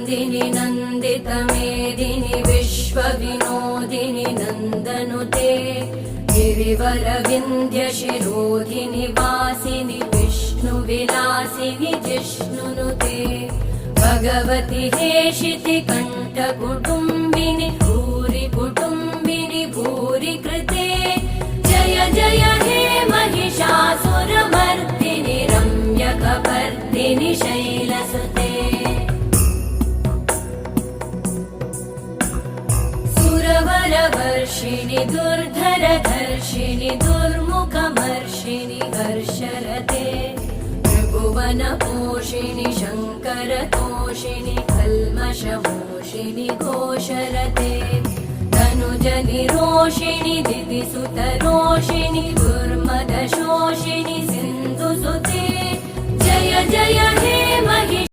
नन्दिनि नन्दितमेदिनि विश्वविनोदिनि नन्दनुते गिरिवरविन्ध्यशिरोधिनि वासिनि विष्णुविलासिनि जिष्णुनुते भगवति हेशिति कण्ठकुटुम्बिनि भूरि कुटुम्बिनि भूरि कृते जय जय हे महिषासुरमर्दिनि रम्यकपर्दिनि शैलसुते सुरवरवर्षिणि दुर्धरधर्षिणि दुर्मुखमर्षिणि हर्षरते त्रिभुवनपोषिणि शङ्करतोषिणि कल्मषमोषिणि घोषरते तनुजनिरोषिणि दिदिसुतरोषिणि दुर्मदशोषिणि सिन्धुसुते जय जय हे महिषासुरमर्दिनि